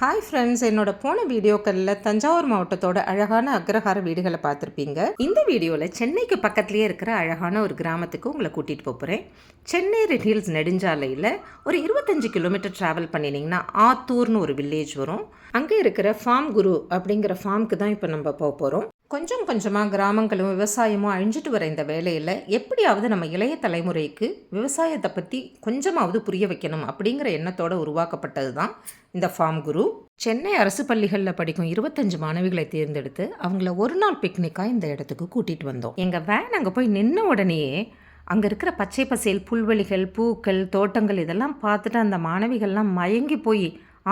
Hi friends, என்னோட போன வீடியோக்களில் தஞ்சாவூர் மாவட்டத்தோட அழகான அக்ரஹார வீடுகளை பார்த்துருப்பீங்க. இந்த வீடியோவில் சென்னைக்கு பக்கத்துலேயே இருக்கிற அழகான ஒரு கிராமத்துக்கு உங்களை கூட்டிகிட்டு போகிறேன். சென்னை ரெட் ஹில்ஸ் நெடுஞ்சாலையில் ஒரு 25 கிலோமீட்டர் ட்ராவல் பண்ணினீங்கன்னா ஆத்தூர்னு ஒரு வில்லேஜ் வரும். அங்கே இருக்கிற ஃபார்ம் குரு அப்படிங்கிற ஃபார்முக்கு தான் இப்போ நம்ம போக போகிறோம். கொஞ்சம் கொஞ்சமாக கிராமங்களும் விவசாயமும் அழிஞ்சிட்டு வர இந்த வேலையில் எப்படியாவது நம்ம இளைய தலைமுறைக்கு விவசாயத்தை பற்றி கொஞ்சமாவது புரிய வைக்கணும் அப்படிங்கிற எண்ணத்தோடு உருவாக்கப்பட்டது தான் இந்த ஃபார்ம் குரு. சென்னை அரசு பள்ளிகளில் படிக்கும் 25 மாணவிகளை தேர்ந்தெடுத்து அவங்கள ஒரு நாள் பிக்னிக்காக இந்த இடத்துக்கு கூட்டிகிட்டு வந்தோம். எங்கள் வேன் அங்கே போய் நின்ன உடனேயே அங்கே இருக்கிற பச்சை பசேல் புல்வெளிகள், பூக்கள், தோட்டங்கள் இதெல்லாம் பார்த்துட்டு அந்த மாணவிகள்லாம் மயங்கி போய்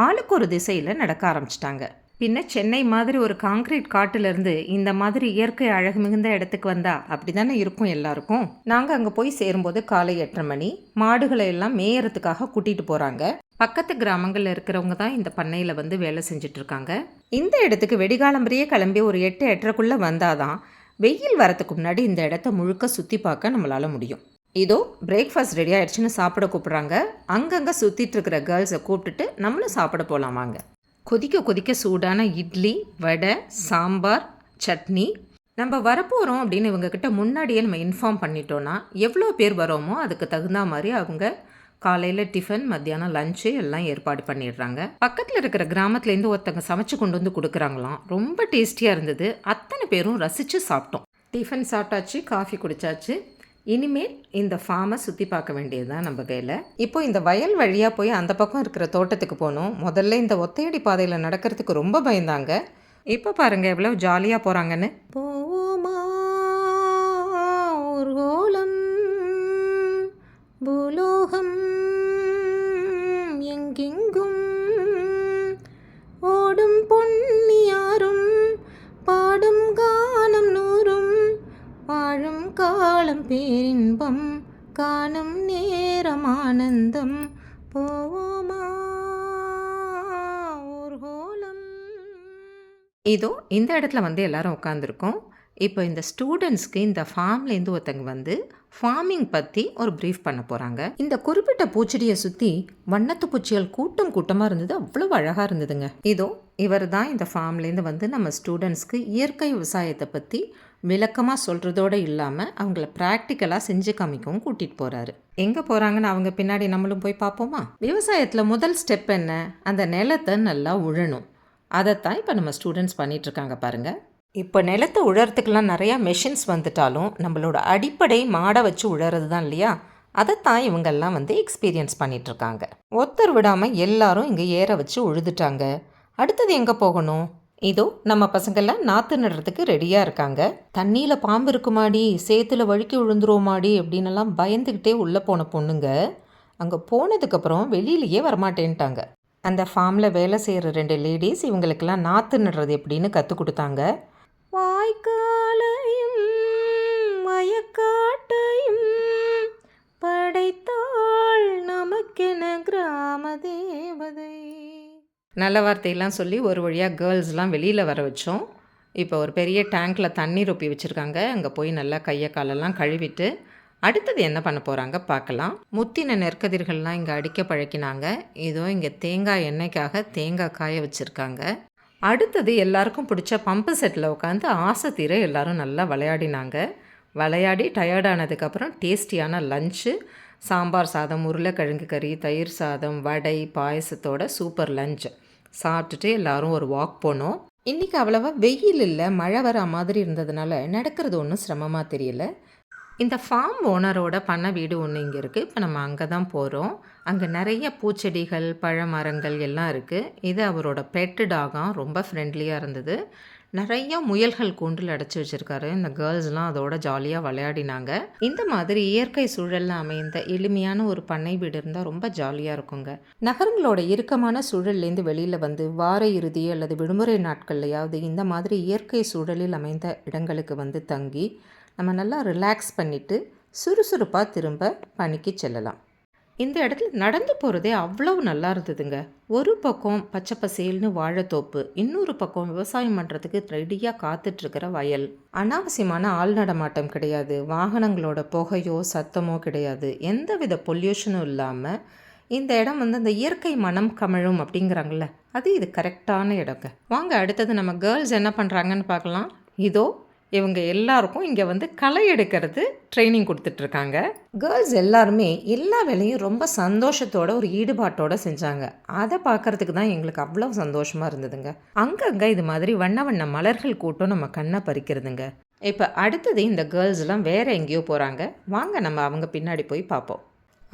ஆளுக்கு ஒரு திசையில் நடக்க ஆரம்பிச்சிட்டாங்க. பின்ன சென்னை மாதிரி ஒரு காங்கிரீட் காட்டிலிருந்து இந்த மாதிரி இயற்கை அழகு மிகுந்த இடத்துக்கு வந்தா அப்படி தானே இருக்கும் எல்லாருக்கும். நாங்கள் அங்கே போய் சேரும்போது காலை 8:30 மணி. மாடுகளை எல்லாம் மேயறதுக்காக கூட்டிகிட்டு போகிறாங்க. பக்கத்து கிராமங்களில் இருக்கிறவங்க தான் இந்த பண்ணையில் வந்து வேலை செஞ்சுட்டு இருக்காங்க. இந்த இடத்துக்கு வெடிகாலம்பரையே கிளம்பி ஒரு 8-8:30 வந்தாதான் வெயில் வரத்துக்கு முன்னாடி இந்த இடத்த முழுக்க சுற்றி பார்க்க நம்மளால் முடியும். இதோ பிரேக்ஃபாஸ்ட் ரெடி ஆகிடுச்சுன்னு சாப்பிட கூப்பிட்றாங்க. அங்கங்கே சுற்றிட்டு இருக்கிற கேர்ள்ஸை கூப்பிட்டுட்டு நம்மளும் சாப்பிட போகலாமாங்க. கொதிக்க கொதிக்க சூடான இட்லி, வடை, சாம்பார், சட்னி. நம்ம வரப்போகிறோம் அப்படின்னு இவங்கக்கிட்ட முன்னாடியே நம்ம இன்ஃபார்ம் பண்ணிட்டோன்னா எவ்வளோ பேர் வரோமோ அதுக்கு தகுந்த மாதிரி அவங்க காலையில் டிஃபன், மத்தியானம் லஞ்சு எல்லாம் ஏற்பாடு பண்ணிடுறாங்க. பக்கத்தில் இருக்கிற கிராமத்துலேருந்து ஒருத்தங்க சமைச்சு கொண்டு வந்து கொடுக்குறாங்களாம். ரொம்ப டேஸ்டியாக இருந்தது. அத்தனை பேரும் ரசித்து சாப்பிட்டோம். டிஃபன் சாப்பிட்டாச்சு, காஃபி குடித்தாச்சு. இனிமேல் இந்த ஃபார்மை சுற்றி பார்க்க வேண்டியது தான் நம்ம வேலை. இப்போ இந்த வயல் வழியாக போய் அந்த பக்கம் இருக்கிற தோட்டத்துக்கு போகணும். முதல்ல இந்த ஒத்தையடி பாதையில் நடக்கிறதுக்கு ரொம்ப பயந்தாங்க. இப்போ பாருங்கள் எவ்வளோ ஜாலியாக போகிறாங்கன்னு. போமா ஊர்கோலம் பூலோகம் எங்கெங்கும் ஓடும் பொன்னியாரும் பாடும் கானம் நூறும் வாழும் காலம் பேரின்பம் காணும் நேரம் ஆனந்தம் போவோமா ஊர்கோலம். இதோ இந்த இடத்துல வந்து எல்லாரும் உட்காந்துருக்கோம். இப்போ இந்த ஸ்டூடெண்ட்ஸ்க்கு இந்த ஃபார்ம்லேருந்து ஒருத்தங்க வந்து ஃபார்மிங் பற்றி ஒரு ப்ரீஃப் பண்ண போகிறாங்க. இந்த குறிப்பிட்ட பூச்செடியை சுற்றி வண்ணத்து பூச்சிகள் கூட்டம் கூட்டமாக இருந்தது. அவ்வளோ அழகாக இருந்ததுங்க. இதோ இவர் தான் இந்த ஃபார்ம்லேருந்து வந்து நம்ம ஸ்டூடெண்ட்ஸ்க்கு இயற்கை விவசாயத்தை பற்றி விளக்கமாக சொல்கிறதோடு இல்லாமல் அவங்கள ப்ராக்டிக்கலாக செஞ்சு காமிக்கவும் கூட்டிகிட்டு போகிறாரு. எங்கே போகிறாங்கன்னு அவங்க பின்னாடி நம்மளும் போய் பார்ப்போமா? விவசாயத்தில் முதல் ஸ்டெப் என்ன? அந்த நிலத்தை நல்லா உழணும். அதைத்தான் இப்போ நம்ம ஸ்டூடெண்ட்ஸ் பண்ணிகிட்ருக்காங்க பாருங்கள். இப்போ நிலத்தை உழறதுக்கெலாம் நிறையா மெஷின்ஸ் வந்துட்டாலும் நம்மளோட அடிப்படை மாடை வச்சு உழறது தான் இல்லையா? அதைத்தான் இவங்கெல்லாம் வந்து எக்ஸ்பீரியன்ஸ் பண்ணிகிட்ருக்காங்க. ஒருத்தர் விடாமல் எல்லாரும் இங்கே ஏற வச்சு உழுதுட்டாங்க. அடுத்தது எங்கே போகணும்? இதோ நம்ம பசங்கள்லாம் நாற்று நடுறதுக்கு ரெடியாக இருக்காங்க. தண்ணியில் பாம்பு இருக்குமாடி, சேத்துல வழுக்கி விழுந்துருவோமாடி அப்படின்னெல்லாம் பயந்துக்கிட்டே உள்ளே போன பொண்ணுங்க அங்கே போனதுக்கப்புறம் வெளியிலேயே வரமாட்டேன்ட்டாங்க. அந்த ஃபார்மில் வேலை செய்கிற 2 லேடிஸ் இவங்களுக்கெல்லாம் நாற்று நடுறது எப்படின்னு கற்றுக் கொடுத்தாங்க. வாய்க்காலையும் வயக்காட்டையும் படைத்தாள் நமக்கென கிராம தேவதை. நல்ல வார்த்தையெல்லாம் சொல்லி ஒரு வழியாக கேர்ள்ஸ்லாம் வெளியில் வர வச்சோம். இப்போ ஒரு பெரிய டேங்க்கில் தண்ணி ரொப்பி வச்சுருக்காங்க. அங்கே போய் நல்லா கையை காலெல்லாம் கழுவிட்டு அடுத்தது என்ன பண்ண போகிறாங்க பார்க்கலாம். முத்தின நெற்கதிர்கள்லாம் இங்கே அடிக்க பழக்கினாங்க. இதோ இங்கே தேங்காய் எண்ணெய்க்காக தேங்காய் காய வச்சுருக்காங்க. அடுத்தது எல்லாருக்கும் பிடிச்ச பம்பு செட்டில் உட்காந்து ஆசை தீர எல்லோரும் நல்லா விளையாடினாங்க. விளையாடி டயர்டானதுக்கப்புறம் டேஸ்டியான லஞ்சு, சாம்பார் சாதம், உருளைக்கிழங்கு கறி, தயிர் சாதம், வடை, பாயசத்தோட சூப்பர் லஞ்ச் சாப்பிட்டுட்டு எல்லோரும் ஒரு வாக் போனோம். இன்றைக்கி அவ்வளவா வெயில் இல்லை, மழை வர மாதிரி இருந்ததுனால நடக்கிறது ஒன்றும் சிரமமாக தெரியல. இந்த ஃபார்ம் ஓனரோட பண்ண வீடு ஒன்று இங்கே இருக்குது. இப்போ நம்ம அங்கே தான் போகிறோம். அங்கே நிறைய பூச்செடிகள், பழ மரங்கள் எல்லாம் இருக்குது. இது அவரோட பெட்டு டாகாக ரொம்ப ஃப்ரெண்ட்லியாக இருந்தது. நிறைய முயல்கள் கூண்டில் அடைச்சி வச்சுருக்காரு. இந்த கேர்ள்ஸ்லாம் அதோட ஜாலியாக விளையாடினாங்க. இந்த மாதிரி இயற்கை சூழலில் அமைந்த எளிமையான ஒரு பண்ணை வீடு இருந்தால் ரொம்ப ஜாலியாக இருக்குங்க. நகரங்களோட இறுக்கமான சூழல்லேருந்து வெளியில் வந்து வார இறுதி அல்லது விடுமுறை நாட்கள்லையாவது இந்த மாதிரி இயற்கை சூழலில் அமைந்த இடங்களுக்கு வந்து தங்கி நம்ம நல்லா ரிலாக்ஸ் பண்ணிவிட்டு சுறுசுறுப்பாக திரும்ப பணிக்கு செல்லலாம். இந்த இடத்துல நடந்து போகிறதே அவ்வளவு நல்லா இருந்ததுங்க. ஒரு பக்கம் பச்சை பசேல்னு வாழைத்தோப்பு, இன்னொரு பக்கம் விவசாயம் பண்ணுறதுக்கு ரெடியாக காத்துட்ருக்கிற வயல். அனாவசியமான ஆள் நடமாட்டம் கிடையாது, வாகனங்களோட புகையோ சத்தமோ கிடையாது, எந்த வித பொல்யூஷனும் இல்லாமல் இந்த இடம் வந்து அந்த இயற்கை மனம் கமழும் அப்படிங்கிறாங்கல்ல, அது இது கரெக்டான இடங்க. வாங்க அடுத்தது நம்ம கேர்ள்ஸ் என்ன பண்ணுறாங்கன்னு பார்க்கலாம். இதோ இவங்க எல்லாருக்கும் இங்கே வந்து களை எடுக்கிறது ட்ரைனிங் கொடுத்துட்ருக்காங்க. கேர்ள்ஸ் எல்லாருமே எல்லா வேலையும் ரொம்ப சந்தோஷத்தோட ஒரு ஈடுபாட்டோடு செஞ்சாங்க. அதை பார்க்குறதுக்கு தான் எங்களுக்கு அவ்வளோ சந்தோஷமாக இருந்ததுங்க. அங்கங்கே இது மாதிரி வண்ண வண்ண மலர்கள் கூட்டம் நம்ம கண்ணை பறிக்கிறதுங்க. இப்போ அடுத்தது இந்த கேர்ள்ஸ்லாம் வேறு எங்கேயோ போகிறாங்க. வாங்க நம்ம அவங்க பின்னாடி போய் பார்ப்போம்.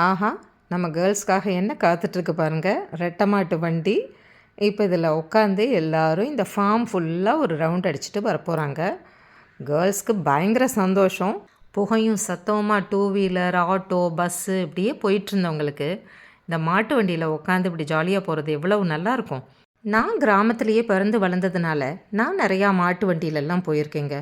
ஆஹா, நம்ம கேர்ள்ஸ்க்காக என்ன காத்துட்ருக்கு பாருங்கள், ரெட்டை மாட்டு வண்டி. இப்போ இதில் உட்காந்து எல்லோரும் இந்த ஃபார்ம் ஃபுல்லாக ஒரு ரவுண்ட் அடிச்சுட்டு வரப்போகிறாங்க. கேர்ள்ஸ்க்கு பயங்கர சந்தோஷம். புகையும் சத்தமாக டூ வீலர், ஆட்டோ, பஸ்ஸு இப்படியே போயிட்டுருந்தவங்களுக்கு இந்த மாட்டு வண்டியில் உட்காந்து இப்படி ஜாலியாக போகிறது எவ்வளவு நல்லாயிருக்கும். நான் கிராமத்துலேயே பிறந்து வளர்ந்ததுனால நான் நிறையா மாட்டு வண்டியிலெல்லாம் போயிருக்கேங்க.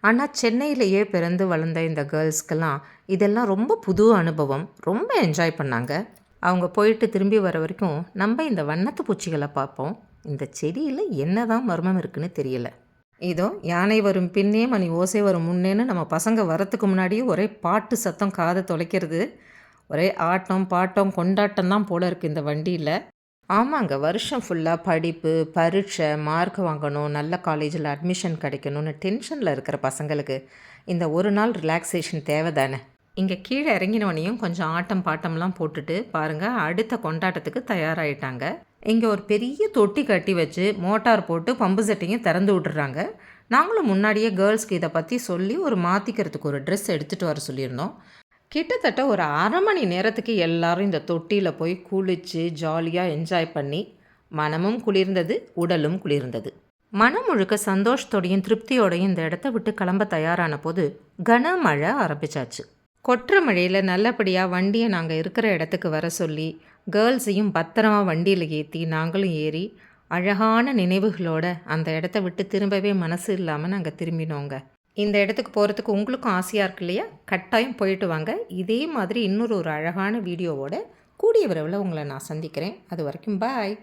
ஆனால் சென்னையிலேயே பிறந்து வளர்ந்த இந்த கேர்ள்ஸ்க்கெல்லாம் இதெல்லாம் ரொம்ப புது அனுபவம். ரொம்ப என்ஜாய் பண்ணாங்க. அவங்க போயிட்டு திரும்பி வர வரைக்கும் நம்ம இந்த வண்ணத்து பூச்சிகளை பார்ப்போம். இந்த செடியில் என்ன தான் மர்மம் இருக்குன்னு தெரியல. இதோ யானை வரும் பின்னே மணி ஓசை வரும் முன்னேன்னு நம்ம பசங்க வரத்துக்கு முன்னாடியே ஒரே பாட்டு சத்தம் காதை தொலைக்கிறது. ஒரே ஆட்டம் பாட்டம் கொண்டாட்டம் தான் போல இருக்குது இந்த வண்டியில். ஆமாங்க, வருஷம் ஃபுல்லாக படிப்பு, பரீட்சை, மார்க் வாங்கணும், நல்ல காலேஜில் அட்மிஷன் கிடைக்கணும்னு டென்ஷனில் இருக்கிற பசங்களுக்கு இந்த ஒரு நாள் ரிலாக்ஸேஷன் தேவை தானே. இங்கே கீழே இறங்கினவனையும் கொஞ்சம் ஆட்டம் பாட்டம்லாம் போட்டுட்டு பாருங்கள் அடுத்த கொண்டாட்டத்துக்கு தயாராகிட்டாங்க. இங்கே ஒரு பெரிய தொட்டி கட்டி வச்சு மோட்டார் போட்டு பம்பு செட்டையும் திறந்து விட்டுறாங்க. நாங்களும் முன்னாடியே கேர்ள்ஸ்க்கு இதை பற்றி சொல்லி ஒரு மாற்றிக்கிறதுக்கு ஒரு ட்ரெஸ் எடுத்துகிட்டு வர சொல்லியிருந்தோம். கிட்டத்தட்ட ஒரு அரை மணி நேரத்துக்கு எல்லாரும் இந்த தொட்டியில் போய் குளித்து ஜாலியாக என்ஜாய் பண்ணி மனமும் குளிர்ந்தது, உடலும் குளிர்ந்தது. மனம் முழுக்க சந்தோஷத்தோடையும் திருப்தியோடையும் இந்த இடத்த விட்டு கிளம்ப தயாரான போது கனமழை ஆரம்பிச்சாச்சு. கொற்ற மழையில் நல்லபடியாக வண்டியை நாங்கள் இருக்கிற இடத்துக்கு வர சொல்லி கேர்ள்ஸையும் பத்திரமா வண்டியில் ஏற்றி நாங்களும் ஏறி அழகான நினைவுகளோட அந்த இடத்த விட்டு திரும்பவே மனசு இல்லாமல் நாங்கள் திரும்பினோங்க. இந்த இடத்துக்கு போகிறதுக்கு உங்களுக்கும் ஆசையாக இருக்கு இல்லையா? கட்டாயம் போயிட்டு வாங்க. இதே மாதிரி இன்னொரு அழகான வீடியோவோட கூடிய விரைவில் உங்களை நான் சந்திக்கிறேன். அது வரைக்கும் பாய்.